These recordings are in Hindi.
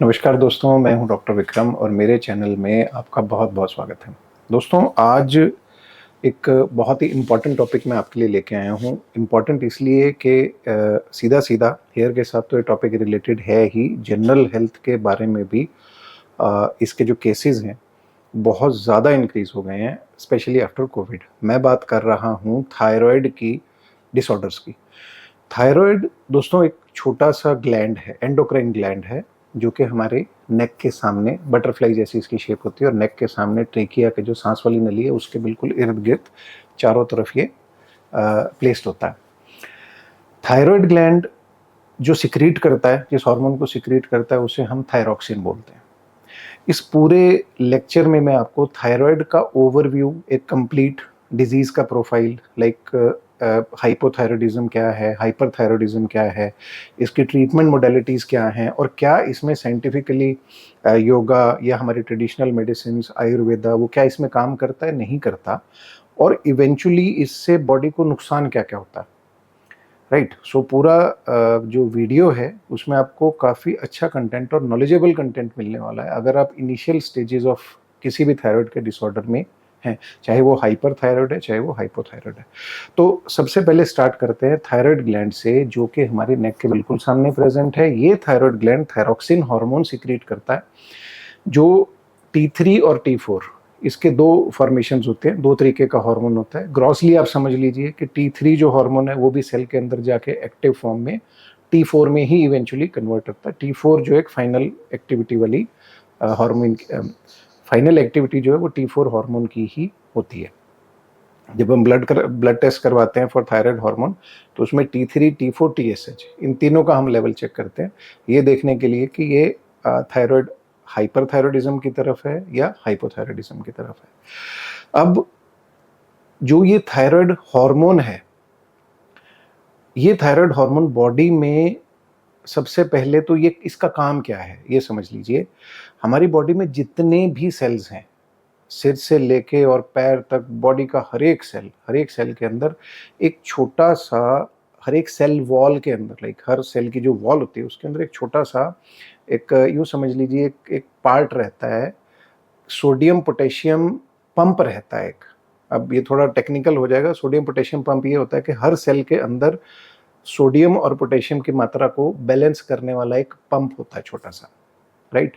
नमस्कार दोस्तों, मैं हूं डॉक्टर विक्रम और मेरे चैनल में आपका बहुत बहुत स्वागत है। दोस्तों, आज एक बहुत ही इम्पोर्टेंट टॉपिक मैं आपके लिए लेके आया हूं। इम्पोर्टेंट इसलिए कि सीधा सीधा हेयर के साथ तो ये टॉपिक रिलेटेड है ही, जनरल हेल्थ के बारे में भी इसके जो केसेस हैं बहुत ज़्यादा इंक्रीज हो गए हैं, स्पेशली आफ्टर कोविड। मैं बात कर रहा हूं थायराइड की डिसऑर्डर्स की। थायराइड दोस्तों एक छोटा सा ग्लैंड है, एंडोक्राइन ग्लैंड है, जो कि हमारे नेक के सामने बटरफ्लाई जैसी इसकी शेप होती है और नेक के सामने ट्रेकिया के जो सांस वाली नली है उसके बिल्कुल इर्द गिर्द चारों तरफ ये प्लेस्ड होता है। थायराइड ग्लैंड जो सिक्रीट करता है, जिस हार्मोन को सिक्रीट करता है, उसे हम थायरॉक्सिन बोलते हैं। इस पूरे लेक्चर में मैं आपको थायराइड का ओवरव्यू, एक कंप्लीट डिजीज का प्रोफाइल, लाइक हाइपोथायरॉयडिज्म क्या है, हाइपरथायरॉयडिज्म क्या है, इसकी ट्रीटमेंट मोडेलिटीज क्या हैं और क्या इसमें साइंटिफिकली योगा या हमारी ट्रेडिशनल मेडिसिन आयुर्वेदा वो क्या इसमें काम करता है, नहीं करता, और इवेंचुअली इससे बॉडी को नुकसान क्या क्या होता है। राइट, सो पूरा जो वीडियो है उसमें आपको काफ़ी अच्छा कंटेंट और नॉलेजेबल कंटेंट मिलने वाला है अगर आप इनिशियल स्टेजेस ऑफ किसी भी थायराइड के डिसऑर्डर में हैं, चाहे वो हाइपर थायराइड है चाहे वो हाइपोथायराइड है। तो सबसे पहले स्टार्ट करते हैं थायराइड ग्लैंड से, जो कि हमारे नेक के बिल्कुल सामने प्रेजेंट है। ये thyroid gland thyroxine hormone secrete करता है, जो T3 और T4, इसके दो फॉर्मेशन होते हैं, दो तरीके का हार्मोन होता है। ग्रॉसली आप समझ लीजिए कि T3 जो हार्मोन है वो भी सेल के अंदर जाके एक्टिव फॉर्म में T4 में ही इवेंचुअली कन्वर्ट होता है। T4 जो एक फाइनल एक्टिविटी वाली हार्मोन, फाइनल एक्टिविटी जो है वो T4 हार्मोन की ही होती है। जब हम ब्लड टेस्ट करवाते हैं फॉर थायराइड हार्मोन, तो उसमें T3, T4, TSH, इन तीनों का हम लेवल चेक करते हैं, ये देखने के लिए कि ये थायराइड हाइपरथायरॉयडिज्म की तरफ है या हाइपोथायरॉयडिज्म की तरफ है। अब जो ये थायराइड हार्मोन है, ये थायराइड हार्मोन बॉडी में सबसे पहले तो ये इसका काम क्या है ये समझ लीजिए। हमारी बॉडी में जितने भी सेल्स हैं, सिर से लेके और पैर तक, बॉडी का हर एक सेल के अंदर एक छोटा सा, हर एक सेल वॉल के अंदर, लाइक हर सेल की जो वॉल होती है उसके अंदर एक छोटा सा, एक यूँ समझ लीजिए एक पार्ट रहता है, सोडियम पोटेशियम पंप रहता है एक। अब ये थोड़ा टेक्निकल हो जाएगा। सोडियम पोटेशियम पंप ये होता है कि हर सेल के अंदर सोडियम और पोटेशियम की मात्रा को बैलेंस करने वाला एक पंप होता है छोटा सा, राइट।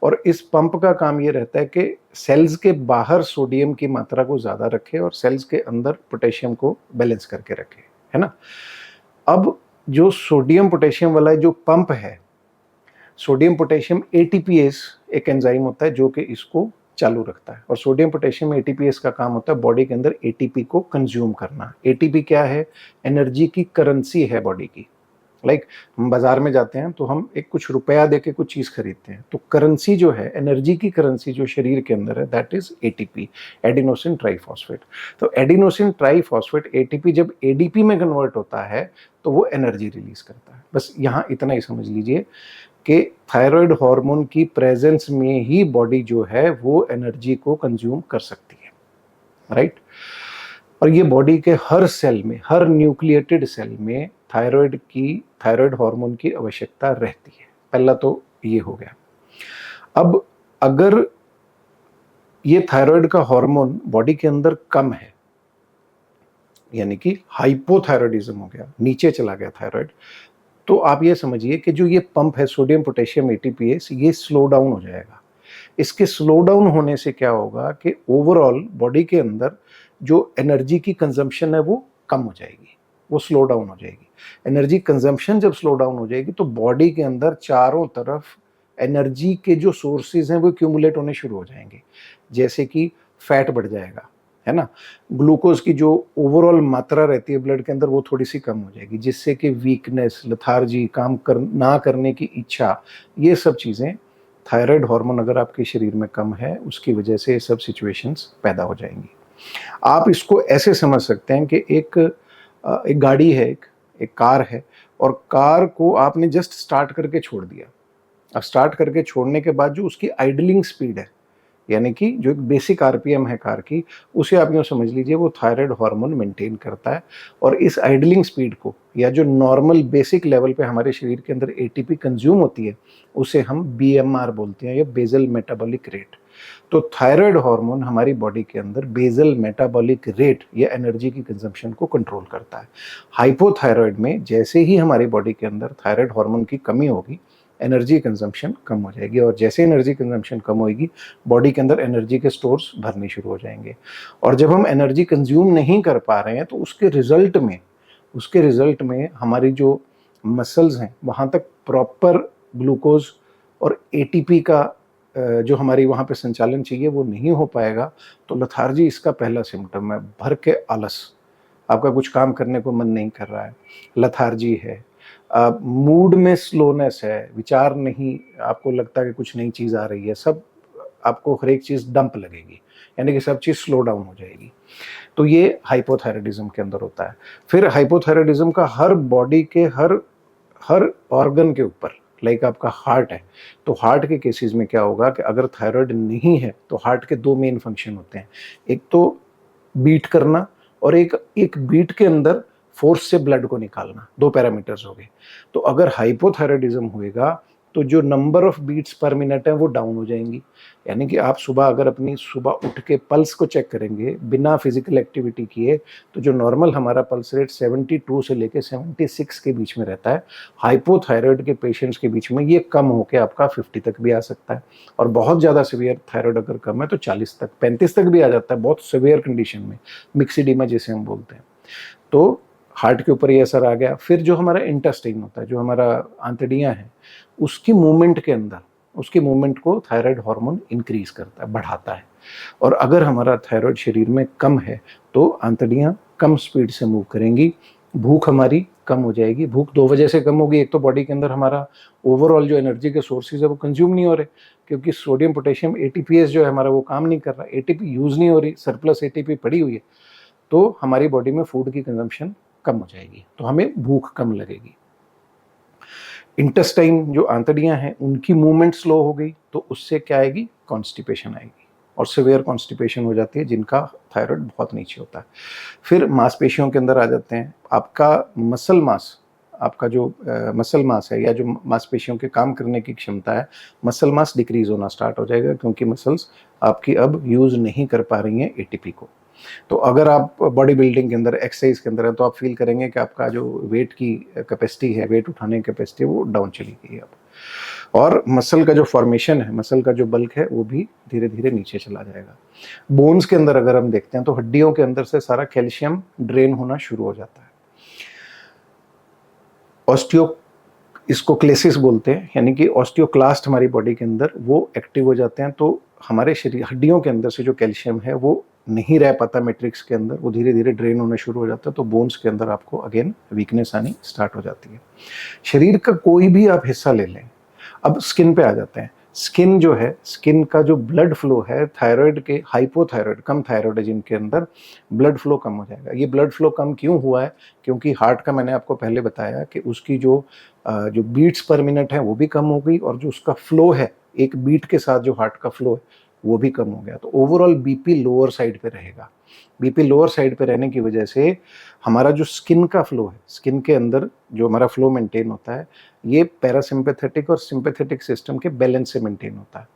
और इस पंप का काम ये रहता है कि सेल्स के बाहर सोडियम की मात्रा को ज़्यादा रखे और सेल्स के अंदर पोटेशियम को बैलेंस करके रखे, है ना। अब जो सोडियम पोटेशियम वाला जो पंप है, सोडियम पोटेशियम एटीपीएस एक एंजाइम होता है जो कि इसको चालू रखता है, और सोडियम पोटेशियम एटीपीएस का काम होता है बॉडी के अंदर एटीपी को कंज्यूम करना। एटीपी क्या है? एनर्जी की करेंसी है बॉडी की। लाइक हम बाजार में जाते हैं तो हम एक कुछ रुपया दे के कुछ चीज़ खरीदते हैं, तो करेंसी जो है, एनर्जी की करेंसी जो शरीर के अंदर है, that is ATP, adenosine triphosphate. तो एडिनोसिन ट्राइफॉस्फेट एटीपी जब एडीपी में कन्वर्ट होता है तो वो एनर्जी रिलीज करता है। बस यहाँ इतना ही समझ लीजिए कि थायराइड हार्मोन की प्रेजेंस में ही बॉडी जो है वो एनर्जी को कंज्यूम कर सकती है, राइट। और ये बॉडी के हर सेल में, हर न्यूक्लिएटेड सेल में थायराइड हार्मोन की आवश्यकता रहती है। पहला तो ये हो गया। अब अगर ये थायराइड का हार्मोन बॉडी के अंदर कम है, यानी कि हाइपोथायरॉयडिज्म हो गया, नीचे चला गया थायराइड, तो आप ये समझिए कि जो ये पंप है सोडियम पोटेशियम एटीपीएस, ये स्लो डाउन हो जाएगा। इसके स्लो डाउन होने से क्या होगा कि ओवरऑल बॉडी के अंदर जो एनर्जी की कंजम्पशन है वो कम हो जाएगी, वो स्लो डाउन हो जाएगी। एनर्जी कंजम्पशन जब स्लो डाउन हो जाएगी तो बॉडी के अंदर चारों तरफ एनर्जी के जो सोर्सेज हैं वो एक्यूमुलेट होने शुरू हो जाएंगे, जैसे कि फैट बढ़ जाएगा, है ना। ग्लूकोज की जो ओवरऑल मात्रा रहती है ब्लड के अंदर वो थोड़ी सी कम हो जाएगी, जिससे कि वीकनेस, लथार्जी, ना करने की इच्छा, ये सब चीज़ें, थायराइड हार्मोन अगर आपके शरीर में कम है उसकी वजह से ये सब सिचुएशंस पैदा हो जाएंगी। आप इसको ऐसे समझ सकते हैं कि एक गाड़ी है, एक कार है, और कार को आपने जस्ट स्टार्ट करके छोड़ दिया। अब स्टार्ट करके छोड़ने के बाद जो उसकी आइडलिंग स्पीड है, यानी कि जो एक बेसिक आरपीएम है कार की, उसे आप यूँ समझ लीजिए वो थायराइड हार्मोन मेंटेन करता है। और इस आइडलिंग स्पीड को, या जो नॉर्मल बेसिक लेवल पे हमारे शरीर के अंदर एटीपी कंज्यूम होती है, उसे हम बीएमआर बोलते हैं, या बेसल मेटाबॉलिक रेट। तो थायराइड हार्मोन हमारी बॉडी के अंदर बेसल मेटाबॉलिक रेट या एनर्जी की कंजम्पशन को कंट्रोल करता है। हाइपोथायराइड में जैसे ही हमारी बॉडी के अंदर थायराइड हार्मोन की कमी होगी, एनर्जी कंजम्पशन कम हो जाएगी, और जैसे एनर्जी कंजम्पशन कम होगी, बॉडी के अंदर एनर्जी के स्टोर्स भरने शुरू हो जाएंगे। और जब हम एनर्जी कंज्यूम नहीं कर पा रहे हैं, तो उसके रिजल्ट में हमारी जो मसल्स हैं वहाँ तक प्रॉपर ग्लूकोज और एटीपी का जो हमारी वहाँ पे संचालन चाहिए वो नहीं हो पाएगा। तो लथार्जी इसका पहला सिम्टम है। भर के आलस, आपका कुछ काम करने को मन नहीं कर रहा है, लथार्जी है, मूड में स्लोनेस है, विचार नहीं, आपको लगता है कि कुछ नई चीज़ आ रही है, सब आपको हर एक चीज़ डंप लगेगी, यानी कि सब चीज़ स्लो डाउन हो जाएगी। तो ये हाइपोथायराइडिज्म के अंदर होता है। फिर हाइपोथायराइडिज्म का हर बॉडी के हर हर ऑर्गन के ऊपर, लाइक आपका हार्ट है, तो हार्ट के केसेस में क्या होगा कि अगर थायराइड नहीं है तो हार्ट के दो मेन फंक्शन होते हैं, एक तो बीट करना, और एक एक बीट के अंदर फोर्स से ब्लड को निकालना, दो पैरामीटर्स हो गए। तो अगर हाइपोथायराइडिज्म होएगा तो जो number of beats per minute है वो डाउन हो जाएंगी। यानी कि आप सुबह अगर अपनी सुबह उठ के पल्स को चेक करेंगे बिना फिजिकल एक्टिविटी किए, तो जो नॉर्मल हमारा पल्स रेट 72 से लेके 76 के बीच में रहता है, हाइपोथायराइड के पेशेंट्स के बीच में ये कम होकर आपका 50 तक भी आ सकता है। और बहुत ज़्यादा सीवियर थायराइड अगर कम है तो 40 तक, 35 तक भी आ जाता है बहुत सीवियर कंडीशन में, मिक्सिडीमा जिसे हम बोलते हैं। तो हार्ट के ऊपर ये असर आ गया। फिर जो हमारा इंटेस्टाइन होता है, जो हमारा आंतड़ियाँ हैं, उसकी मूवमेंट के अंदर, उसकी मूवमेंट को थायराइड हार्मोन इंक्रीज करता है, बढ़ाता है। और अगर हमारा थायराइड शरीर में कम है तो आंतड़ियाँ कम स्पीड से मूव करेंगी, भूख हमारी कम हो जाएगी। भूख दो वजह से कम होगी, एक तो बॉडी के अंदर हमारा ओवरऑल जो एनर्जी के सोर्सेज है वो कंज्यूम नहीं हो रहे, क्योंकि सोडियम पोटेशियम एटीपीएस जो है हमारा वो काम नहीं कर रहा, एटीपी यूज नहीं हो रही, सरप्लस एटीपी पड़ी हुई है, तो हमारी बॉडी में फूड की कंजम्पशन कम हो जाएगी, तो हमें भूख कम लगेगी। इंटेस्टाइन जो आंतड़ियां हैं उनकी मूवमेंट स्लो हो गई, तो उससे क्या आएगी, कॉन्स्टिपेशन आएगी, और सिवियर कॉन्स्टिपेशन हो जाती है जिनका थायराइड बहुत नीचे होता है। फिर मांसपेशियों के अंदर आ जाते हैं। आपका मसल मास, आपका जो मसल मास है, या जो मांसपेशियों के काम करने की क्षमता है, मसल मास डिक्रीज होना स्टार्ट हो जाएगा, क्योंकि मसल्स आपकी अब यूज नहीं कर पा रही हैं एटीपी को। तो अगर आप बॉडी बिल्डिंग के अंदर, एक्सरसाइज के अंदर हैं, तो आप फील करेंगे कि आपका जो वेट की कैपेसिटी है, वेट उठाने की कैपेसिटी है, वो डाउन चली गई है अब। और मसल का जो फॉर्मेशन है, मसल का जो बल्क है, वो भी धीरे धीरे नीचे चला जाएगा। बोन्स के अंदर अगर हम देखते हैं तो हड्डियों के अंदर से सारा कैल्शियम ड्रेन होना शुरू हो जाता है। ऑस्टियो, इसको क्लेसिस बोलते हैं, यानी कि ऑस्टियोक्लास्ट हमारी बॉडी के अंदर वो एक्टिव हो जाते हैं। तो हमारे शरीर, हड्डियों के अंदर से जो कैल्शियम है वो नहीं रह पाता मैट्रिक्स के अंदर, वो धीरे धीरे ड्रेन होना शुरू हो जाता है। तो बोन्स के अंदर आपको अगेन वीकनेस आनी स्टार्ट हो जाती है। शरीर का कोई भी आप हिस्सा ले लें, अब स्किन पे आ जाते हैं। स्किन जो है, स्किन का जो ब्लड फ्लो है, थायराइड के, हाइपोथायराइड, कम थायराइड है जिनके अंदर, ब्लड फ्लो कम हो जाएगा। ये ब्लड फ्लो कम क्यों हुआ है, क्योंकि हार्ट का मैंने आपको पहले बताया कि उसकी जो बीट्स पर मिनट है वो भी कम हो गई, और जो उसका फ्लो है, एक बीट के साथ जो हार्ट का फ्लो है वो भी कम हो गया। तो ओवरऑल बीपी लोअर साइड पे रहेगा। बीपी लोअर साइड पे रहने की वजह से हमारा जो स्किन का फ्लो है, स्किन के अंदर जो हमारा फ्लो मेंटेन होता है, ये पैरासिम्पैथेटिक और सिंपैथेटिक सिस्टम के बैलेंस से मेंटेन होता है।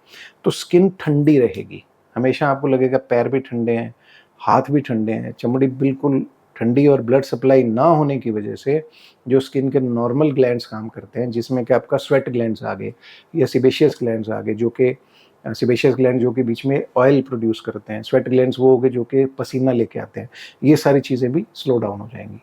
तो स्किन ठंडी रहेगी, हमेशा आपको लगेगा पैर भी ठंडे हैं, हाथ भी ठंडे हैं, चमड़ी बिल्कुल ठंडी। और ब्लड सप्लाई ना होने की वजह से जो स्किन के नॉर्मल ग्लैंड्स काम करते हैं, जिसमें कि आपका स्वेट ग्लैंड्स आ गए या सिबेशियस ग्लैंड्स आ गए, जो कि सिबेशियस ग्लैंड जो कि बीच में ऑयल प्रोड्यूस करते हैं, स्वेट ग्लैंड्स वो हो गए जो कि पसीना लेके आते हैं, ये सारी चीज़ें भी स्लो डाउन हो जाएंगी।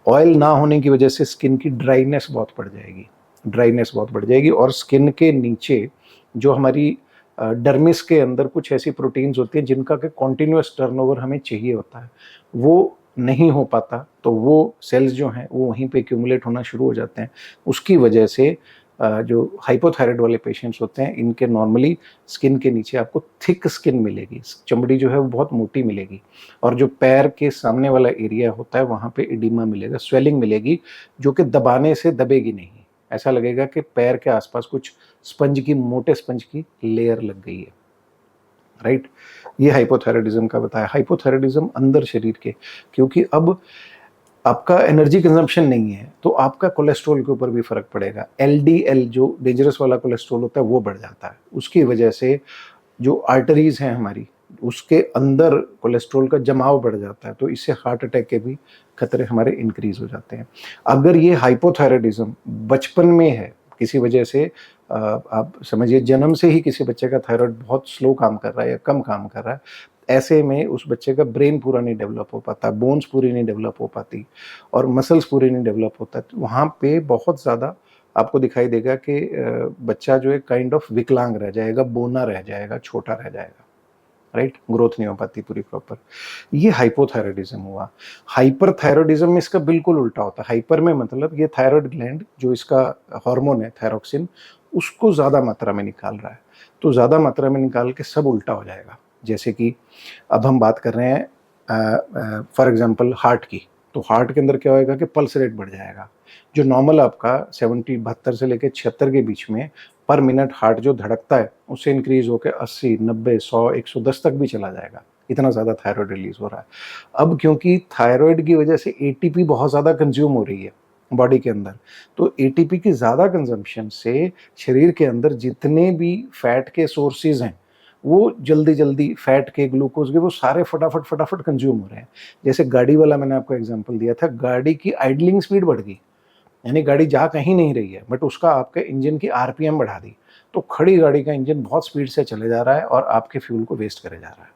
ऑयल ना होने की वजह से स्किन की ड्राइनेस बहुत बढ़ जाएगी, ड्राइनेस बहुत बढ़ जाएगी। और स्किन के नीचे जो हमारी डर्मिस के अंदर कुछ ऐसी प्रोटीन्स होती हैं जिनका कि कॉन्टिन्यूस टर्नओवर हमें चाहिए होता है, वो नहीं हो पाता, तो वो सेल्स जो हैं वो वहीं पे एक्यूमुलेट होना शुरू हो जाते हैं। उसकी वजह से जो हाइपोथायराइड वाले पेशेंट्स होते हैं, इनके नॉर्मली स्किन के नीचे आपको थिक स्किन मिलेगी, चमड़ी जो है वो बहुत मोटी मिलेगी, और जो पैर के सामने वाला एरिया होता है वहाँ पे एडिमा मिलेगा, स्वेलिंग मिलेगी, जो कि दबाने से दबेगी नहीं। ऐसा लगेगा कि पैर के आसपास कुछ स्पंज की, मोटे स्पंज की लेयर लग गई है। राइट। ये हाइपोथायराइडिज्म का बताया। हाइपोथायराइडिज्म अंदर शरीर के, क्योंकि अब आपका एनर्जी कंजम्पशन नहीं है तो आपका कोलेस्ट्रॉल के ऊपर भी फर्क पड़ेगा। एलडीएल जो डेंजरस वाला कोलेस्ट्रॉल होता है वो बढ़ जाता है। उसकी वजह से जो आर्टरीज हैं हमारी, उसके अंदर कोलेस्ट्रॉल का जमाव बढ़ जाता है, तो इससे हार्ट अटैक के भी खतरे हमारे इंक्रीज हो जाते हैं। अगर ये हाइपोथायराइडिज्म बचपन में है किसी वजह से, आप समझिए जन्म से ही किसी बच्चे का थायराइड बहुत स्लो काम कर रहा है या कम काम कर रहा है, ऐसे में उस बच्चे का ब्रेन पूरा नहीं डेवलप हो पाता, बोन्स पूरी नहीं डेवलप हो पाती और मसल्स पूरे नहीं डेवलप होता, तो वहाँ पे बहुत ज़्यादा आपको दिखाई देगा कि बच्चा जो है काइंड ऑफ विकलांग रह जाएगा, बोना रह जाएगा, छोटा रह जाएगा, राइट। ग्रोथ नहीं हो पाती पूरी प्रॉपर। ये हाइपोथायराइडिज्म हुआ। हाइपरथायराइडिज्म में इसका बिल्कुल उल्टा होता है। हाइपर में मतलब ये थायराइड ग्लैंड जो इसका हार्मोन है थायरोक्सिन, उसको ज़्यादा मात्रा में निकाल रहा है, तो ज़्यादा मात्रा में निकाल के सब उल्टा हो जाएगा। जैसे कि अब हम बात कर रहे हैं फॉर एग्जांपल हार्ट की, तो हार्ट के अंदर क्या होएगा कि पल्स रेट बढ़ जाएगा। जो नॉर्मल आपका 72 से लेकर 76 के बीच में पर मिनट हार्ट जो धड़कता है, उससे इंक्रीज होकर 80, 90, 100, 110 तक भी चला जाएगा। इतना ज़्यादा थायराइड रिलीज हो रहा है। अब क्योंकि थायराइड की वजह से एटीपी बहुत ज़्यादा कंज्यूम हो रही है बॉडी के अंदर, तो एटीपी की ज़्यादा कंजम्पशन से शरीर के अंदर जितने भी फैट के सोर्सेज हैं, वो जल्दी जल्दी फैट के, ग्लूकोज के, वो सारे फटाफट फटाफट कंज्यूम हो रहे हैं। जैसे गाड़ी वाला मैंने आपको एग्जांपल दिया था, गाड़ी की आइडलिंग स्पीड बढ़ गई, यानी गाड़ी जा कहीं नहीं रही है, बट उसका आपके इंजन की आरपीएम बढ़ा दी, तो खड़ी गाड़ी का इंजन बहुत स्पीड से चले जा रहा है और आपके फ्यूल को वेस्ट करे जा रहा है।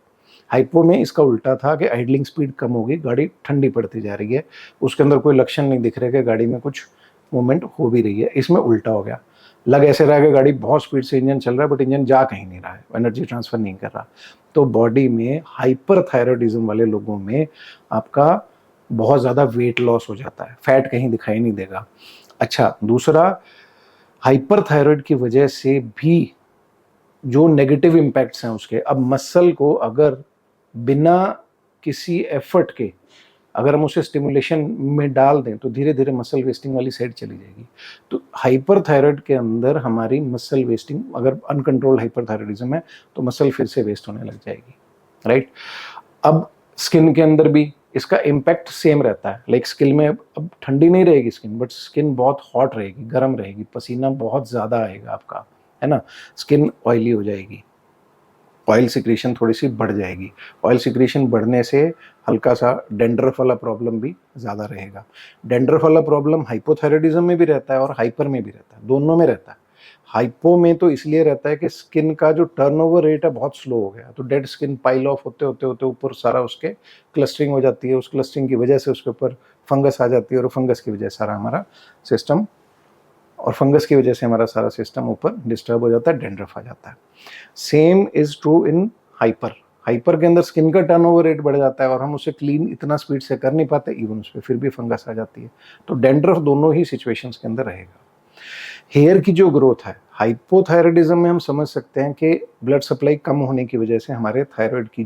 हाइपो में इसका उल्टा था कि आइडलिंग स्पीड कम होगी, गाड़ी ठंडी पड़ती जा रही है, उसके अंदर कोई लक्षण नहीं दिख रहे कि गाड़ी में कुछ मूवमेंट हो भी रही है। इसमें उल्टा हो गया, लग ऐसे रहा है कि गाड़ी बहुत स्पीड से इंजन चल रहा है, बट इंजन जा कहीं नहीं रहा है, एनर्जी ट्रांसफर नहीं कर रहा। तो बॉडी में हाइपरथायराइडिज्म वाले लोगों में आपका बहुत ज़्यादा वेट लॉस हो जाता है, फैट कहीं दिखाई नहीं देगा। अच्छा, दूसरा, हाइपरथायराइड की वजह से भी जो नेगेटिव इम्पैक्ट्स हैं उसके, अब मसल को अगर बिना किसी एफर्ट के अगर हम उसे स्टिमुलेशन में डाल दें तो धीरे धीरे मसल वेस्टिंग वाली साइड चली जाएगी। तो हाइपरथायराइड के अंदर हमारी मसल वेस्टिंग, अगर अनकंट्रोल्ड हाइपरथायराइडिज्म है तो मसल फिर से वेस्ट होने लग जाएगी, राइट। अब स्किन के अंदर भी इसका इम्पैक्ट सेम रहता है। लाइक स्किन में अब ठंडी नहीं रहेगी स्किन, बट स्किन बहुत हॉट रहेगी, गर्म रहेगी, पसीना बहुत ज़्यादा आएगा आपका, है ना। स्किन ऑयली हो जाएगी, ऑयल सिक्रीशन थोड़ी सी बढ़ जाएगी। ऑयल सिक्रीशन बढ़ने से हल्का सा डेंड्रफ वाला प्रॉब्लम भी ज़्यादा रहेगा। डेंड्रफ वाला प्रॉब्लम हाइपोथायराइडिज्म में भी रहता है और हाइपर में भी रहता है, दोनों में रहता है। हाइपो में तो इसलिए रहता है कि स्किन का जो टर्नओवर रेट है बहुत स्लो हो गया, तो डेड स्किन पाइल ऑफ होते होते होते ऊपर सारा उसके क्लस्टरिंग हो जाती है, उस क्लस्टरिंग की वजह से उसके ऊपर फंगस आ जाती है और फंगस की वजह से सारा हमारा सिस्टम, और फंगस की वजह से हमारा सारा सिस्टम ऊपर डिस्टर्ब हो जाता है, डेंड्रफ आ जाता है। Same is true in hyper. Hyper के अंदर स्किन का टर्नओवर रेट बढ़ जाता है और हम उसे क्लीन इतना स्पीड से कर नहीं पाते, इवन उस पर फिर भी फंगस आ जाती है। तो डेंड्रफ दोनों ही सिचुएशंस के अंदर रहेगा। हेयर की जो ग्रोथ है, हाइपोथायराइडिज्म में हम समझ सकते हैं कि ब्लड सप्लाई कम होने की वजह से हमारे थायराइड की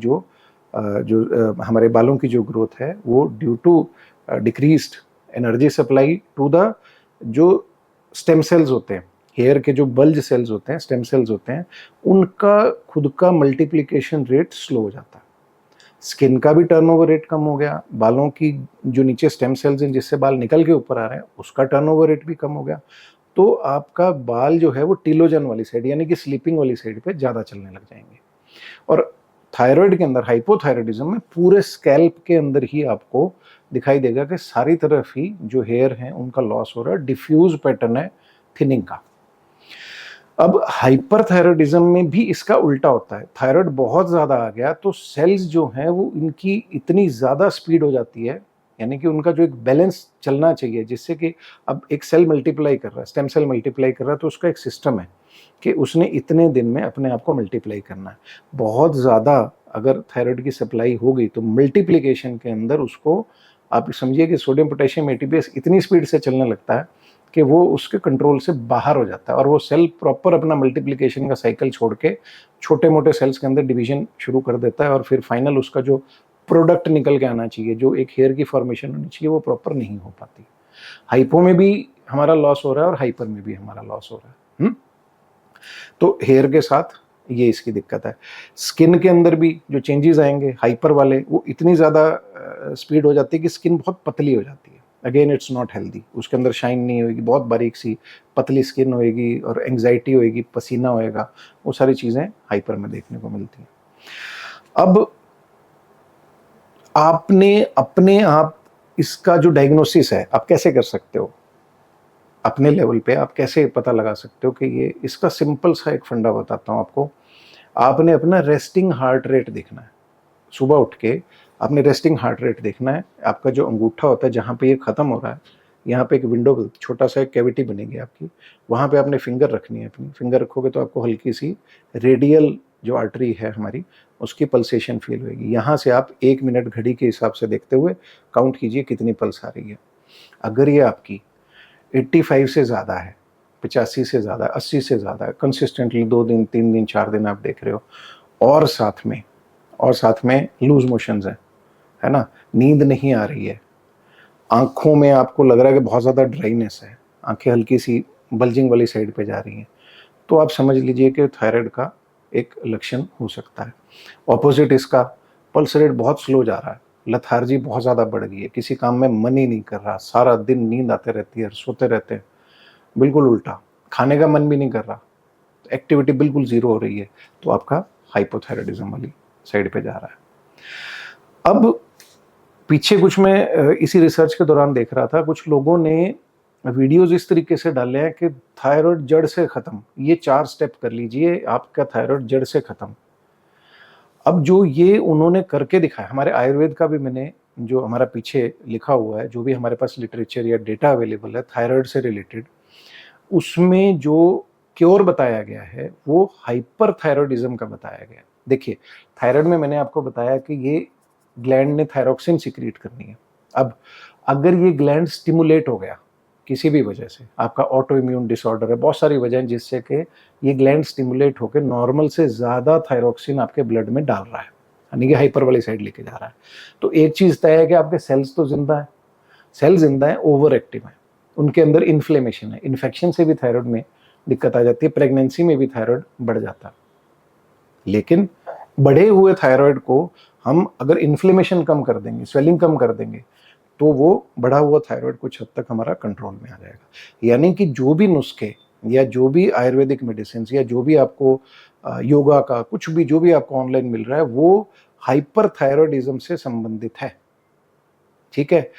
हमारे बालों की जो ग्रोथ है वो due to decreased energy supply to the जो स्टेम सेल्स होते हैं, हेयर के जो बल्ज सेल्स होते हैं, स्टेम सेल्स होते हैं, उनका खुद का मल्टीप्लिकेशन रेट स्लो हो जाता है। स्किन का भी टर्नओवर रेट कम हो गया, बालों की जो नीचे स्टेम सेल्स हैं जिससे बाल निकल के ऊपर आ रहे हैं उसका टर्नओवर रेट भी कम हो गया। तो आपका बाल जो है वो टीलोजन वाली साइड यानी कि स्लीपिंग वाली साइड पे ज़्यादा चलने लग जाएंगे। और थायराइड के अंदर, हाइपोथायराइडिज्म में पूरे स्कैल्प के अंदर ही आपको दिखाई देगा कि सारी तरफ ही जो हेयर हैं उनका लॉस हो रहा है, डिफ्यूज पैटर्न है थिनिंग का। अब हाइपरथायराइडिज्म में भी इसका उल्टा होता है, थायराइड बहुत ज़्यादा आ गया तो सेल्स जो हैं वो इनकी इतनी ज़्यादा स्पीड हो जाती है, यानी कि उनका जो एक बैलेंस चलना चाहिए, जिससे कि अब एक सेल मल्टीप्लाई कर रहा है, स्टेम सेल मल्टीप्लाई कर रहा है, तो उसका एक सिस्टम है कि उसने इतने दिन में अपने आप को मल्टीप्लाई करना है। बहुत ज़्यादा अगर थायराइड की सप्लाई हो गई तो मल्टीप्लिकेशन के अंदर उसको आप समझिए कि सोडियम पोटेशियम एटीपीएस इतनी स्पीड से चलने लगता है कि वो उसके कंट्रोल से बाहर हो जाता है और वो सेल प्रॉपर अपना मल्टीप्लिकेशन का साइकिल छोड़ के छोटे मोटे सेल्स के अंदर डिवीजन शुरू कर देता है और फिर फाइनल उसका जो प्रोडक्ट निकल के आना चाहिए, जो एक हेयर की फॉर्मेशन होनी चाहिए, वो प्रॉपर नहीं हो पाती। हाइपो में भी हमारा लॉस हो रहा है और हाइपर में भी हमारा लॉस हो रहा है। तो हेयर के साथ ये इसकी दिक्कत है। स्किन के अंदर भी जो चेंजेस आएंगे हाइपर वाले, वो इतनी ज़्यादा स्पीड हो जाती है कि स्किन बहुत पतली हो जाती है। अगेन इट्स नॉट हेल्दी, उसके अंदर शाइन नहीं होगी, बहुत बारीक सी पतली स्किन होएगी और एंग्जाइटी होएगी, पसीना होएगा, वो सारी चीज़ें हाइपर में देखने को मिलती हैं। अब आपने अपने आप इसका जो डायग्नोसिस है आप कैसे कर सकते हो, अपने लेवल पे आप कैसे पता लगा सकते हो कि ये, इसका सिंपल सा एक फंडा बताता हूँ आपको। आपने अपना रेस्टिंग हार्ट रेट देखना है। सुबह उठ के आपने रेस्टिंग हार्ट रेट देखना है। आपका जो अंगूठा होता है जहाँ पे ये ख़त्म हो रहा है, यहाँ पे एक विंडो, छोटा सा एक कैविटी बनेगी आपकी, वहाँ पे आपने फिंगर रखनी है। अपनी फिंगर रखोगे तो आपको हल्की सी रेडियल जो आर्टरी है हमारी, उसकी पल्सेशन फील होगी। यहाँ से आप 1 मिनट घड़ी के हिसाब से देखते हुए काउंट कीजिए कितनी पल्स आ रही है। अगर ये आपकी 85 से ज़्यादा है, 85 से ज़्यादा, 80 से ज़्यादा है, कंसिस्टेंटली 2 दिन 3 दिन 4 दिन आप देख रहे हो, और साथ में लूज मोशंस है ना, नींद नहीं आ रही है, आंखों में आपको लग रहा है कि बहुत ज़्यादा ड्राइनेस है, आंखें हल्की सी बल्जिंग वाली साइड पे जा रही हैं, तो आप समझ लीजिए कि थायराइड का एक लक्षण हो सकता है। ऑपोजिट इसका, पल्स रेट बहुत स्लो जा रहा है, लथार्जी बहुत ज़्यादा बढ़ गई है, किसी काम में मन ही नहीं कर रहा, सारा दिन नींद आते रहती है, सोते रहते हैं, बिल्कुल उल्टा, खाने का मन भी नहीं कर रहा, एक्टिविटी बिल्कुल ज़ीरो हो रही है, तो आपका हाइपोथायराइडिज्म वाली साइड पे जा रहा है। अब पीछे कुछ मैं इसी रिसर्च के दौरान देख रहा था, कुछ लोगों ने वीडियोज इस तरीके से डाले हैं कि थायराइड जड़ से खत्म, ये 4 स्टेप कर लीजिए, आपका थायराइड जड़ से खत्म। अब जो ये उन्होंने करके दिखाया, हमारे आयुर्वेद का भी मैंने, जो हमारा पीछे लिखा हुआ है, जो भी हमारे पास लिटरेचर या डेटा अवेलेबल है थायराइड से रिलेटेड, उसमें जो क्योर बताया गया है वो हाइपर थायराइडिज्म का बताया गया। देखिए, थायराइड में मैंने आपको बताया कि ये ग्लैंड ने थायरोक्सिन सिक्रीट करनी है। अब अगर ये ग्लैंड स्टिमुलेट हो गया किसी भी वजह से, आपका ऑटो इम्यून डिसऑर्डर है, बहुत सारी वजह जिससे कि ये ग्लैंड स्टिमुलेट होकर नॉर्मल से ज़्यादा थायरोक्सिन आपके ब्लड में डाल रहा है, यानी कि हाइपर वाली साइड लेके जा रहा है, तो एक चीज़ तय है कि आपके सेल्स तो जिंदा है, सेल जिंदा है, ओवर एक्टिव है, उनके अंदर इन्फ्लेमेशन है, इन्फेक्शन से भी थायराइड में दिक्कत आ जाती है, प्रेगनेंसी में भी थायराइड बढ़ जाता है। लेकिन बढ़े हुए थायराइड को हम अगर इन्फ्लेमेशन कम कर देंगे, स्वेलिंग कम कर देंगे, तो वो बढ़ा हुआ थायराइड कुछ हद तक हमारा कंट्रोल में आ जाएगा। यानी कि जो भी नुस्खे या जो भी आयुर्वेदिक मेडिसिन या जो भी आपको योगा का कुछ भी, जो भी आपको ऑनलाइन मिल रहा है, वो हाइपर थायराइडिज्म से संबंधित है, ठीक है।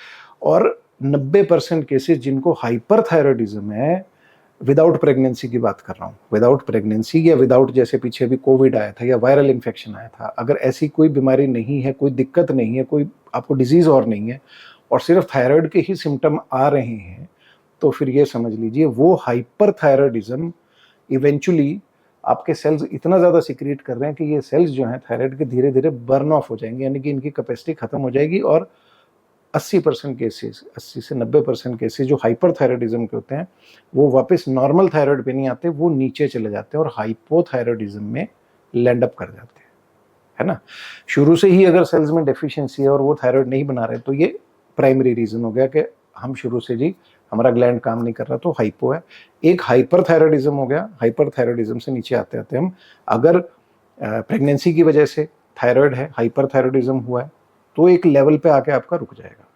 और 90% केसेस जिनको हाइपर थायराइडिज्म है, विदाउट प्रेगनेंसी की बात कर रहा हूँ, विदाउट प्रेगनेंसी या विदाउट, जैसे पीछे भी कोविड आया था या वायरल इन्फेक्शन आया था, अगर ऐसी कोई बीमारी नहीं है, कोई दिक्कत नहीं है, कोई आपको डिजीज और नहीं है, और सिर्फ थायराइड के ही सिम्टम आ रहे हैं, तो फिर ये समझ लीजिए वो हाइपर थायराइडिज्म इवेंचुअली आपके सेल्स इतना ज़्यादा सिक्रीट कर रहे हैं कि ये सेल्स जो हैं थायराइड के धीरे धीरे बर्न ऑफ हो जाएंगे, यानी कि इनकी कैपेसिटी खत्म हो जाएगी, और 80% केसेस, 80 से 90% केसेस जो हाइपर थायराइडिज्म के होते हैं, वो वापस नॉर्मल थायराइड पे नहीं आते, वो नीचे चले जाते हैं और हाइपोथायराइडिज्म में लैंड अप कर जाते हैं, है ना। शुरू से ही अगर सेल्स में डेफिशिएंसी है और वो थायराइड नहीं बना रहे, तो ये प्राइमरी रीजन हो गया कि हम शुरू से जी हमारा ग्लैंड काम नहीं कर रहा, तो हाइपो है। एक हाइपर थायराइडिज्म हो गया, हाइपर थायराइडिज्म से नीचे आते आते हम, अगर प्रेगनेंसी की वजह से थायराइड है, हाइपर थायराइडिज्म हुआ है, तो एक लेवल पे आके आपका रुक जाएगा।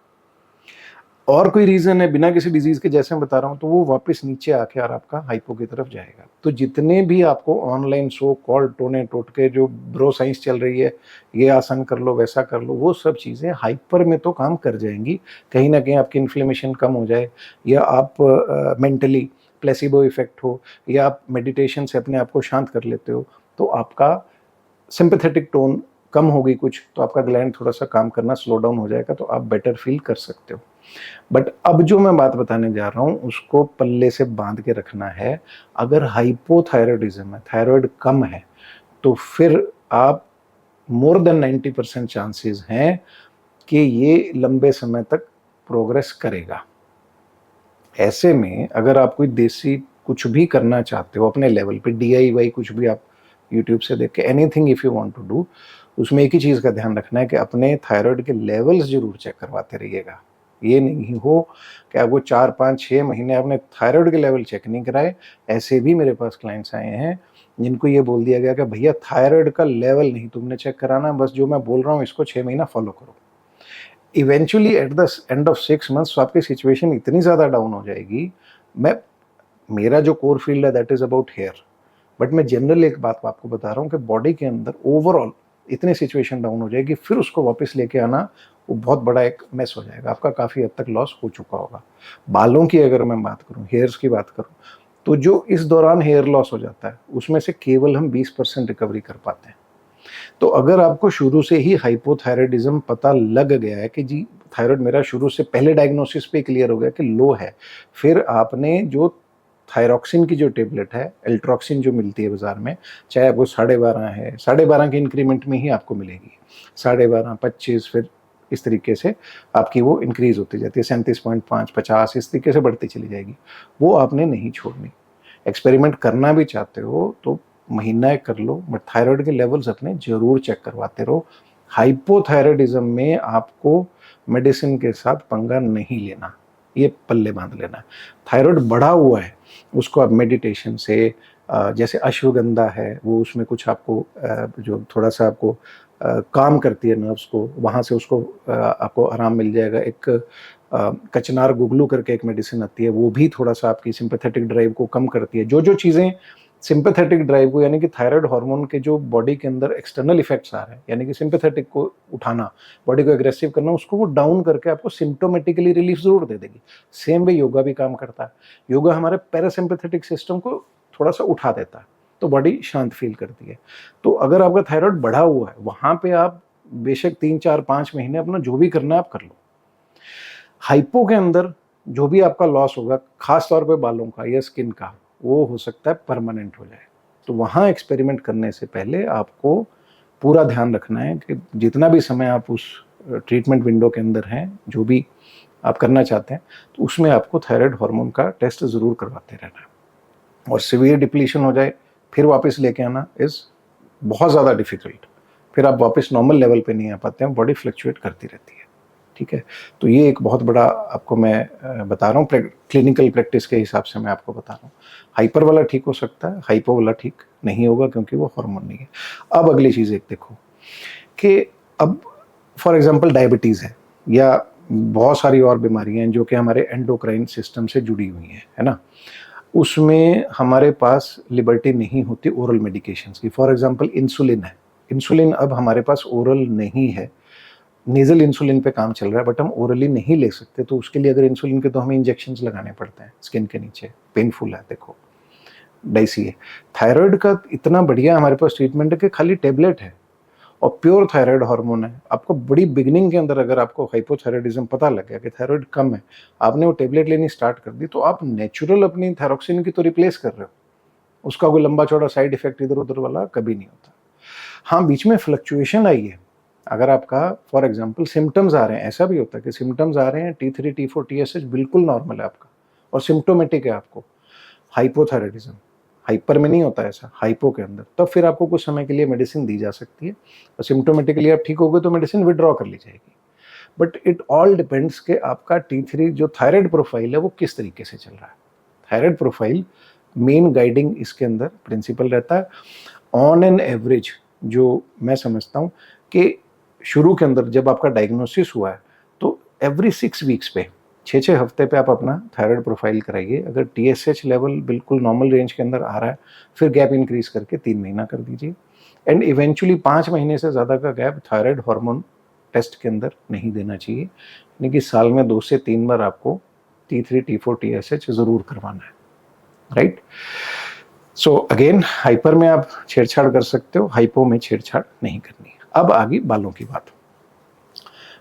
और कोई रीजन है बिना किसी डिजीज के, जैसे मैं बता रहा हूँ, तो वो वापस नीचे आके और आपका हाइपो की तरफ जाएगा। तो जितने भी आपको ऑनलाइन सो कॉल टोने टोटके जो ब्रो साइंस चल रही है, ये आसन कर लो, वैसा कर लो, वो सब चीज़ें हाइपर में तो काम कर जाएंगी, कहीं ना कहीं आपकी इन्फ्लेमेशन कम हो जाए, या आप मेंटली प्लेसिबो इफेक्ट हो, या आप मेडिटेशन से अपने आप को शांत कर लेते हो, तो आपका सिंपैथेटिक टोन कम होगी कुछ, तो आपका ग्लैंड थोड़ा सा काम करना स्लो डाउन हो जाएगा, तो आप बेटर फील कर सकते हो। बट अब जो मैं बात बताने जा रहा हूँ उसको पल्ले से बांध के रखना है। अगर हाइपोथायराइडिज्म है, थायराइड कम है, तो फिर आप मोर देन 90% चांसेस हैं कि ये लंबे समय तक प्रोग्रेस करेगा। ऐसे में अगर आप कोई देसी कुछ भी करना चाहते हो अपने लेवल पे, DIY कुछ भी आप यूट्यूब से देख के, anything if you want to do, उसमें एक ही चीज़ का ध्यान रखना है कि अपने थायराइड के लेवल्स जरूर चेक करवाते रहिएगा। ये नहीं हो कि आपको 4, 5, 6 महीने आपने थायराइड के लेवल चेक नहीं कराए। ऐसे भी मेरे पास क्लाइंट्स आए हैं जिनको ये बोल दिया गया कि भैया थायराइड का लेवल नहीं तुमने चेक कराना, बस जो मैं बोल रहा हूँ इसको 6 महीना फॉलो करो। Eventually at the end of 6 months आपकी सिचुएशन इतनी ज़्यादा डाउन हो जाएगी। मेरा जो कोर फील्ड है that is about hair, but मैं जनरल एक बात आपको बता रहा हूँ कि बॉडी के अंदर ओवरऑल इतनी सिचुएशन डाउन हो जाएगी, फिर उसको वापस लेके आना वो बहुत बड़ा एक मेस हो जाएगा, आपका काफ़ी हद तक लॉस हो चुका होगा। बालों की अगर मैं बात करूँ, हेयर्स की बात करूँ, तो जो इस दौरान हेयर लॉस हो जाता है उसमें से केवल हम 20% रिकवरी कर पाते हैं। तो अगर आपको शुरू से ही हाइपोथायराइडिज्म पता लग गया है कि जी थायराइड मेरा शुरू से पहले डायग्नोसिस पे क्लियर हो गया कि लो है, फिर आपने जो थायरॉक्सिन की जो टेबलेट है, एल्ट्रॉक्सिन जो मिलती है बाजार में, चाहे वो 12.5 है, 12.5 के इंक्रीमेंट में ही आपको मिलेगी, 12.5, 25, फिर इस तरीके से आपकी वो इंक्रीज होती जाती है, 37.5, 50, इस तरीके से बढ़ती चली जाएगी। वो आपने नहीं छोड़नी। एक्सपेरिमेंट करना भी चाहते हो तो महीना एक कर लो, बट थायराइड के लेवल्स अपने जरूर चेक करवाते रहो। हाइपोथायराइडिज्म में आपको मेडिसिन के साथ पंगा नहीं लेना, ये पल्ले बांध लेना। थायराइड बढ़ा हुआ है उसको आप मेडिटेशन से, जैसे अश्वगंधा है वो उसमें कुछ आपको जो थोड़ा सा आपको काम करती है नर्व्स को, वहाँ से उसको आपको आराम मिल जाएगा। एक कचनार गुगलू करके एक मेडिसिन आती है, वो भी थोड़ा सा आपकी सिंपैथेटिक ड्राइव को कम करती है। जो चीज़ें सिंपैथेटिक ड्राइव को, यानी कि थायराइड हार्मोन के जो बॉडी के अंदर एक्सटर्नल इफेक्ट्स आ रहे हैं, यानी कि सिंपैथेटिक को उठाना, बॉडी को एग्रेसिव करना, उसको वो डाउन करके आपको सिम्टोमेटिकली रिलीफ जरूर दे देगी। सेम वे योगा भी काम करता है। योगा हमारे पैरासिम्पैथेटिक सिस्टम को थोड़ा सा उठा देता है, तो बॉडी शांत फील करती है। तो अगर आपका थायराइड बढ़ा हुआ है, वहां पे आप बेशक 3, 4, 5 महीने अपना जो भी करना है आप कर लो। हाइपो के अंदर जो भी आपका लॉस होगा, खास तौर पे बालों का या स्किन का, वो हो सकता है परमानेंट हो जाए। तो वहाँ एक्सपेरिमेंट करने से पहले आपको पूरा ध्यान रखना है कि जितना भी समय आप उस ट्रीटमेंट विंडो के अंदर हैं, जो भी आप करना चाहते हैं, तो उसमें आपको थायराइड हार्मोन का टेस्ट ज़रूर करवाते रहना है। और सीवियर डिप्लीशन हो जाए फिर वापस लेके आना इज़ बहुत ज़्यादा डिफ़िकल्ट। फिर आप वापस नॉर्मल लेवल पे नहीं आ पाते हैं, बॉडी फ्लक्चुएट करती रहती है। ठीक है, तो ये एक बहुत बड़ा आपको मैं बता रहा हूँ, क्लिनिकल प्रैक्टिस के हिसाब से मैं आपको बता रहा हूँ। हाइपर वाला ठीक हो सकता है, हाइपो वाला ठीक नहीं होगा क्योंकि वो हार्मोन नहीं है। अब अगली चीज़ एक देखो कि अब फॉर एग्जांपल डायबिटीज़ है या बहुत सारी और बीमारियां हैं जो कि हमारे एंडोक्राइन सिस्टम से जुड़ी हुई हैं, है ना। उसमें हमारे पास लिबर्टी नहीं होती ओरल मेडिकेशंस की। फॉर एग्जांपल इंसुलिन है, इंसुलिन अब हमारे पास ओरल नहीं है, नेजल इंसुलिन पे काम चल रहा है, बट हम ओरली नहीं ले सकते। तो उसके लिए अगर इंसुलिन के तो हमें इंजेक्शंस लगाने पड़ते हैं स्किन के नीचे, पेनफुल है, देखो डाइसी है। थायराइड का इतना बढ़िया हमारे पास ट्रीटमेंट है कि खाली टेबलेट है और प्योर थायराइड हार्मोन है। आपको बड़ी बिगिनिंग के अंदर अगर आपको हाइपोथायराइडिज्म पता लग गया कि थायराइड कम है, आपने वो टेबलेट लेनी स्टार्ट कर दी, तो आप नेचुरल अपनी थायरोक्सिन की तो रिप्लेस कर रहे हो, उसका कोई लंबा चौड़ा साइड इफेक्ट इधर उधर वाला कभी नहीं होता। हाँ, बीच में फ्लक्चुएशन आई है, अगर आपका फॉर एग्जांपल सिम्टम्स आ रहे हैं, ऐसा भी होता है कि सिम्टम्स आ रहे हैं, T3, T4, TSH बिल्कुल नॉर्मल है आपका और सिम्टोमेटिक है आपको हाइपोथायराइडिज्म, हाइपर में नहीं होता ऐसा, हाइपो के अंदर, तब फिर आपको कुछ समय के लिए मेडिसिन दी जा सकती है और सिम्टोमेटिकली आप ठीक हो गए तो मेडिसिन विड्रॉ कर ली जाएगी। बट इट ऑल डिपेंड्स कि आपका T3 जो थायराइड प्रोफाइल है वो किस तरीके से चल रहा है। थायराइड प्रोफाइल मेन गाइडिंग इसके अंदर प्रिंसिपल रहता है। ऑन एन एवरेज जो मैं समझता हूँ कि शुरू के अंदर जब आपका डायग्नोसिस हुआ है तो एवरी 6 वीक्स पे, 6 हफ्ते पे आप अपना थायराइड प्रोफाइल कराइए। अगर TSH लेवल बिल्कुल नॉर्मल रेंज के अंदर आ रहा है, फिर गैप इंक्रीज करके 3 महीना कर दीजिए। एंड इवेंचुअली 5 महीने से ज़्यादा का गैप थायराइड हार्मोन टेस्ट के अंदर नहीं देना चाहिए, यानी कि साल में 2 से 3 बार आपको T3, T4, TSH ज़रूर करवाना है, राइट। सो अगेन, हाइपर में आप छेड़छाड़ कर सकते हो, हाइपो में छेड़छाड़ नहीं करनी है। अब आगे बालों की बात।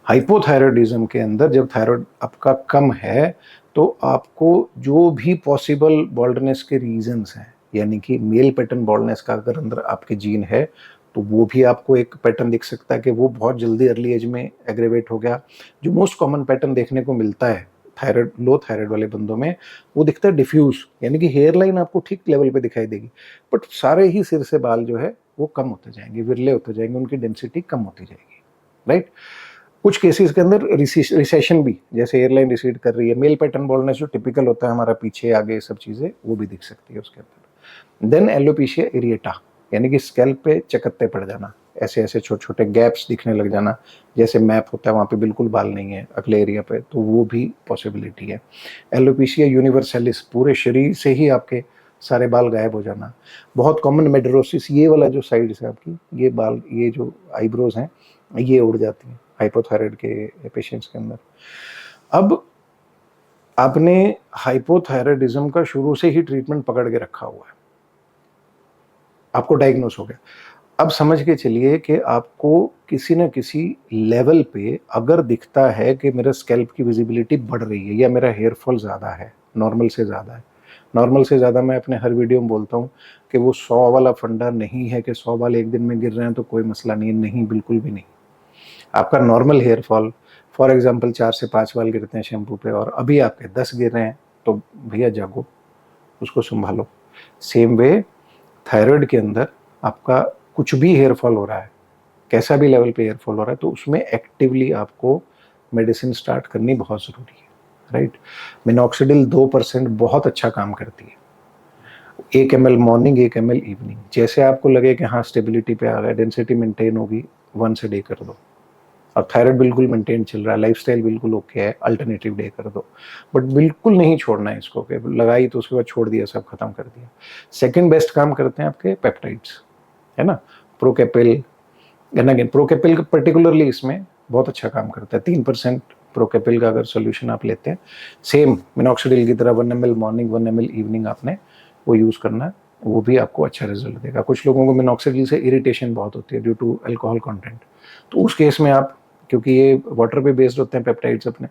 हाइपोथायराइडिज्म के अंदर जब थायराइड आपका कम है तो आपको जो भी पॉसिबल बॉल्डनेस के रीजंस हैं, यानी कि मेल पैटर्न बॉल्डनेस का अगर अंदर आपके जीन है तो वो भी आपको एक पैटर्न दिख सकता है कि वो बहुत जल्दी अर्ली एज में एग्रेवेट हो गया। जो मोस्ट कॉमन पैटर्न देखने को मिलता है थायराइड, लो थायराइड वाले बंदों में, वो दिखता है डिफ्यूज, यानी कि हेयर लाइन आपको ठीक लेवल पे दिखाई देगी, बट सारे ही सिर से बाल जो है वो कम होते जाएंगे, विरले होते जाएंगे, उनकी डेंसिटी कम होती जाएगी, राइट। कुछ केसेस के अंदर रिसेशन भी, जैसे एयरलाइन रिसीड कर रही है, मेल पैटर्न बॉल्डनेस जो टिपिकल होता है हमारा, पीछे आगे सब चीज़ें, वो भी दिख सकती है उसके अंदर। देन एलोपेशिया एरिएटा, यानी कि स्कैल्प पे चकत्ते पड़ जाना, ऐसे ऐसे छोटे छोटे गैप्स दिखने लग जाना, जैसे मैप होता है वहाँ पे बिल्कुल बाल नहीं है अगले एरिया पे, तो वो भी पॉसिबिलिटी है। एलोपेशिया यूनिवर्सैलिस, पूरे शरीर से ही आपके सारे बाल गायब हो जाना। बहुत कॉमन मेडरोसिस, ये वाला जो साइड है आपकी, ये बाल, ये जो आईब्रोज हैं ये उड़ जाती हैं हाइपोथायराइड के पेशेंट्स के अंदर। अब आपने हाइपोथायराइडिज्म का शुरू से ही ट्रीटमेंट पकड़ के रखा हुआ है, आपको डायग्नोस हो गया। अब समझ के चलिए कि आपको किसी न किसी लेवल पे अगर दिखता है कि मेरा स्कैल्प की विजिबिलिटी बढ़ रही है या मेरा हेयर फॉल ज़्यादा है, नॉर्मल से ज़्यादा है। नॉर्मल से ज़्यादा मैं अपने हर वीडियो में बोलता हूँ कि वो 100 वाला फंडा नहीं है कि 100 बाल एक दिन में गिर रहे हैं तो कोई मसला नहीं है, नहीं, बिल्कुल भी नहीं। आपका normal hair fall, for example 4 से 5 बाल गिरते हैं शैम्पू पे और अभी आपके 10 गिर रहे हैं, तो भैया जागो, उसको संभालो। सेम वे थायराइड के अंदर आपका कुछ भी हेयर फॉल हो रहा है, कैसा भी लेवल पे हेयर फॉल हो रहा है, तो उसमें एक्टिवली आपको मेडिसिन स्टार्ट करनी बहुत ज़रूरी है, राइट। मिनॉक्सिडिल 2% बहुत अच्छा काम करती है, 1 ml मॉर्निंग, 1 ml इवनिंग। जैसे आपको लगे कि हाँ स्टेबिलिटी पे आ गया, डेंसिटी मेंटेन होगी, 1 a डे कर दो। और थायराइड बिल्कुल मेंटेन चल रहा है, लाइफस्टाइल बिल्कुल ओके है, अल्टरनेटिव डे कर दो। बट बिल्कुल नहीं छोड़ना है इसको कि लगाई तो उसके बाद छोड़ दिया, सब खत्म कर दिया। सेकंड बेस्ट काम करते हैं आपके पेप्टाइड्स, है ना, प्रोकेपिल। एंड अगेन प्रोकेपिल पर्टिकुलरली इसमें बहुत अच्छा काम करता है। 3% प्रोकेपिल का अगर सोल्यूशन आप लेते हैं, सेम मिनॉक्सिडिल की तरह 1 ml मॉर्निंग, 1 ml इवनिंग आपने वो यूज़ करना है, वो भी आपको अच्छा रिजल्ट देगा। कुछ लोगों को मिनॉक्सिडिल से इरिटेशन बहुत होती है ड्यू टू अल्कोहल कंटेंट, तो उस केस में आप, क्योंकि ये वाटर पे बेस्ड होते हैं पेप्टाइड्स अपने,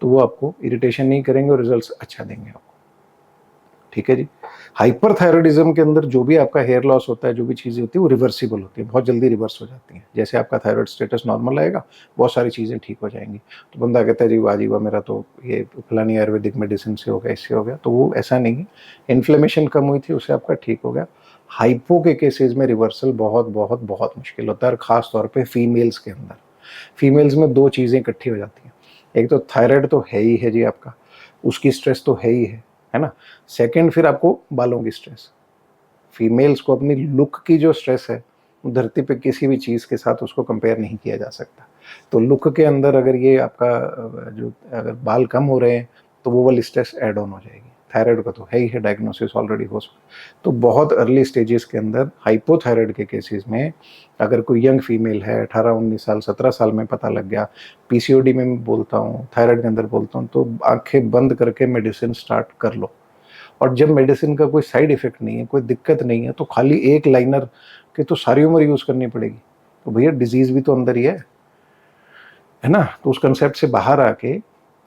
तो वो आपको इरिटेशन नहीं करेंगे और रिजल्ट्स अच्छा देंगे आपको, ठीक है जी। हाइपरथायराइडिज्म के अंदर जो भी आपका हेयर लॉस होता है, जो भी चीज़ें होती है वो रिवर्सिबल होती है, बहुत जल्दी रिवर्स हो जाती हैं। जैसे आपका थायराइड स्टेटस नॉर्मल आएगा, बहुत सारी चीज़ें ठीक हो जाएंगी। तो बंदा कहता है जी वाह जी वाह, मेरा तो ये फलानी आयुर्वेदिक मेडिसिन से हो गया, इससे हो गया, तो वो ऐसा नहीं है। इन्फ्लेमेशन कम हुई थी, उससे आपका ठीक हो गया। हाइपो के केसेज में रिवर्सल बहुत बहुत बहुत मुश्किल होता है, और ख़ास तौर पर फीमेल्स के अंदर। फीमेल्स में दो चीज़ें इकट्ठी हो जाती हैं, एक तो थायराइड तो है ही है जी आपका, उसकी स्ट्रेस तो है ही है ना। सेकंड फिर आपको बालों की स्ट्रेस, फीमेल्स को अपनी लुक की जो स्ट्रेस है, धरती पे किसी भी चीज़ के साथ उसको कंपेयर नहीं किया जा सकता। तो लुक के अंदर अगर ये आपका जो अगर बाल कम हो रहे हैं तो वो वाली स्ट्रेस ऐड ऑन हो जाएगी। थायराइड का तो है ही है, डायग्नोसिस ऑलरेडी हो सकता। तो बहुत अर्ली स्टेजेस के अंदर हाइपोथायराइड के केसेस में अगर कोई यंग फीमेल है, 18-19 साल 17 साल में पता लग गया, पीसीओडी में मैं बोलता हूँ, थायराइड के अंदर बोलता हूँ, तो आंखें बंद करके मेडिसिन स्टार्ट कर लो। और जब मेडिसिन का कोई साइड इफेक्ट नहीं है, कोई दिक्कत नहीं है, तो खाली एक लाइनर की तो सारी उम्र यूज़ करनी पड़ेगी, तो भैया डिजीज़ भी तो अंदर ही है ना। तो उस कंसेप्ट से बाहर आके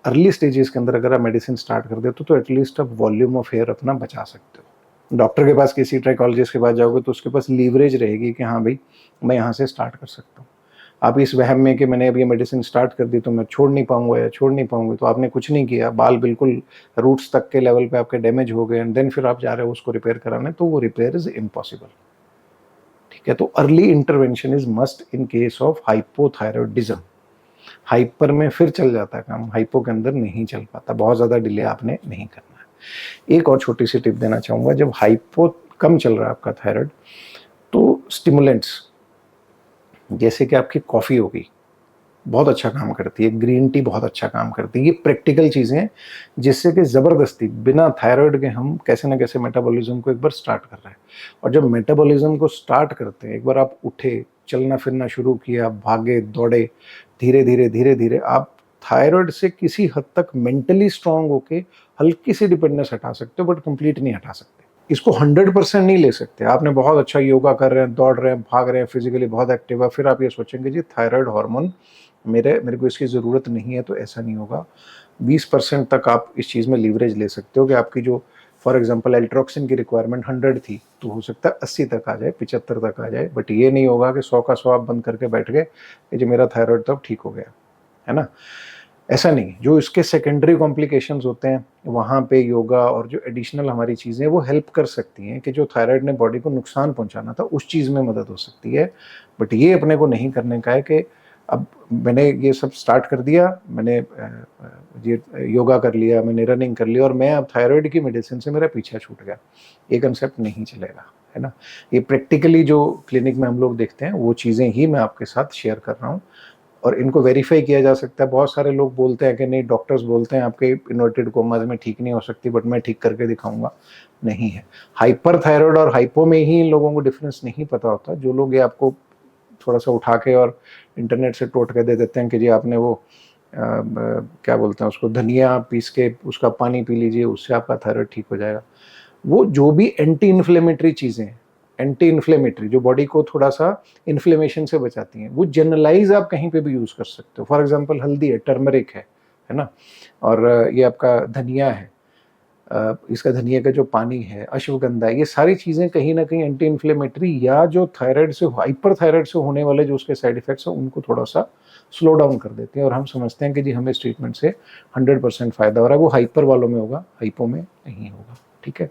अर्ली स्टेजेस के अंदर अगर आप मेडिसिन स्टार्ट कर देते तो एटलीस्ट आप वॉल्यूम ऑफ हेयर अपना बचा सकते हो। डॉक्टर के पास, किसी ट्राइकोलॉजिस्ट के पास जाओगे तो उसके पास लीवरेज रहेगी कि हाँ भाई मैं यहाँ से स्टार्ट कर सकता हूँ। आप इस वहम में कि मैंने अब ये मेडिसिन स्टार्ट कर दी तो मैं छोड़ नहीं पाऊंगा या छोड़ नहीं पाऊंगी, तो आपने कुछ नहीं किया, बाल बिल्कुल रूट्स तक के लेवल पे आपके डैमेज हो गए, एंड देन फिर आप जा रहे हो उसको रिपेयर कराने, तो वो रिपेयर इज इम्पॉसिबल, ठीक है। तो early intervention is must in case of hypothyroidism. Hyper में फिर चल जाता है काम, हाइपो के अंदर नहीं चल पाता, बहुत ज़्यादा डिले आपने नहीं करना है। एक और छोटी सी टिप देना चाहूँगा, जब हाइपो कम चल रहा है आपका थायराइड, तो स्टिमुलेंट्स जैसे कि आपकी कॉफ़ी होगी बहुत अच्छा काम करती है, ग्रीन टी बहुत अच्छा काम करती है, ये प्रैक्टिकल चीज़ें हैं जिससे कि ज़बरदस्ती बिना थायराइड के हम कैसे ना कैसे मेटाबॉलिज्म को एक बार स्टार्ट कर रहे हैं। और जब मेटाबॉलिज्म को स्टार्ट करते हैं, एक बार आप उठे, चलना फिरना शुरू किया, भागे दौड़े, धीरे धीरे आप थायराइड से किसी हद तक मेंटली स्ट्रांग होके हल्की सी डिपेंडेंस हटा सकते हो, बट कंप्लीट नहीं हटा सकते। इसको 100% नहीं ले सकते। आपने बहुत अच्छा योगा कर रहे हैं, दौड़ रहे हैं, भाग रहे हैं, फिजिकली बहुत एक्टिव है, फिर आप ये सोचेंगे जी थायराइड हार्मोन मेरे को इसकी ज़रूरत नहीं है, तो ऐसा नहीं होगा। 20% तक आप इस चीज़ में लीवरेज ले सकते हो कि आपकी जो फॉर एग्जांपल एल्ट्रोक्सिन की रिक्वायरमेंट 100 थी तो हो सकता है 80 तक आ जाए, 75 तक आ जाए, बट ये नहीं होगा कि 100 का 100 आप बंद करके बैठ गए कि जो मेरा थायराइड तब ठीक हो गया, है ना। ऐसा नहीं, जो इसके सेकेंडरी कॉम्प्लिकेशंस होते हैं वहाँ पे योगा और जो एडिशनल हमारी चीज़ें वो हेल्प कर सकती हैं कि जो थायराइड ने बॉडी को नुकसान पहुँचाना था उस चीज़ में मदद हो सकती है। बट ये अपने को नहीं करने का है कि अब मैंने ये सब स्टार्ट कर दिया, मैंने ये योगा कर लिया, मैंने रनिंग कर लिया, और मैं अब थायराइड की मेडिसिन से मेरा पीछा छूट गया। ये कंसेप्ट नहीं चलेगा, है ना। ये प्रैक्टिकली जो क्लिनिक में हम लोग देखते हैं वो चीज़ें ही मैं आपके साथ शेयर कर रहा हूँ, और इनको वेरीफाई किया जा सकता है। बहुत सारे लोग बोलते हैं कि नहीं, डॉक्टर्स बोलते हैं आपके इन्वर्टेड कोमाज में ठीक नहीं हो सकती, बट मैं ठीक करके दिखाऊंगा। नहीं है। हाइपर थायराइड और हाइपो में ही इन लोगों को डिफरेंस नहीं पता होता। जो लोग ये आपको थोड़ा सा उठा के और इंटरनेट से टोट के दे देते हैं कि जी आपने वो क्या बोलते हैं उसको, धनिया पीस के उसका पानी पी लीजिए, उससे आपका थायराइड ठीक हो जाएगा। वो जो भी एंटी इन्फ्लेमेटरी चीज़ें हैं, एंटी इन्फ्लेमेटरी जो बॉडी को थोड़ा सा इन्फ्लेमेशन से बचाती हैं, वो जनरलाइज आप कहीं पे भी यूज़ कर सकते हो। फॉर एग्जांपल हल्दी है, टर्मरिक है ना, और ये आपका धनिया है, इसका धनिया का जो पानी है, अश्वगंधा है, ये सारी चीज़ें कहीं ना कहीं एंटी इन्फ्लेमेटरी या जो थायराइड से, हाइपर थायराइड से होने वाले जो उसके साइड इफेक्ट्स हैं उनको थोड़ा सा स्लो डाउन कर देते हैं, और हम समझते हैं कि जी हमें इस ट्रीटमेंट से 100% फ़ायदा हो रहा है। वो हाइपर वालों में होगा, हाइपो में नहीं होगा। ठीक है,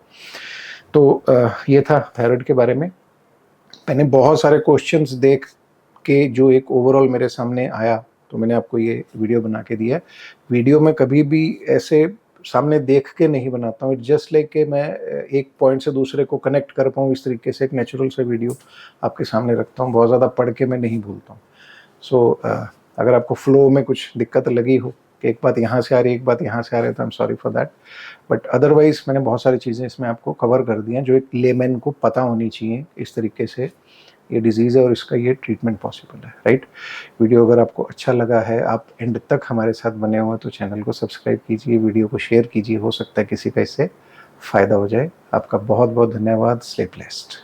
तो ये था थायराइड के बारे में। मैंने बहुत सारे क्वेश्चंस देख के जो एक ओवरऑल मेरे सामने आया, तो मैंने आपको ये वीडियो बना के दिया है। वीडियो में कभी भी ऐसे सामने देख के नहीं बनाता हूँ, जस्ट लाइक कि मैं एक पॉइंट से दूसरे को कनेक्ट कर पाऊँ, इस तरीके से एक नेचुरल सा वीडियो आपके सामने रखता हूँ। बहुत ज़्यादा पढ़ के मैं नहीं भूलता हूँ। सो अगर आपको फ्लो में कुछ दिक्कत लगी हो कि एक बात यहाँ से आ रही है, एक बात यहाँ से आ रही है, तो I am sorry for that, but otherwise मैंने बहुत सारी चीज़ें इसमें आपको कवर कर दी हैं जो एक लेमैन को पता होनी चाहिए, इस तरीके से ये डिजीज़ है और इसका ये ट्रीटमेंट पॉसिबल है, राइट। वीडियो अगर आपको अच्छा लगा है, आप एंड तक हमारे साथ बने हुए हैं, तो चैनल को सब्सक्राइब कीजिए, वीडियो को शेयर कीजिए, हो सकता है किसी का इससे फ़ायदा हो जाए। आपका बहुत बहुत धन्यवाद। Stay blessed.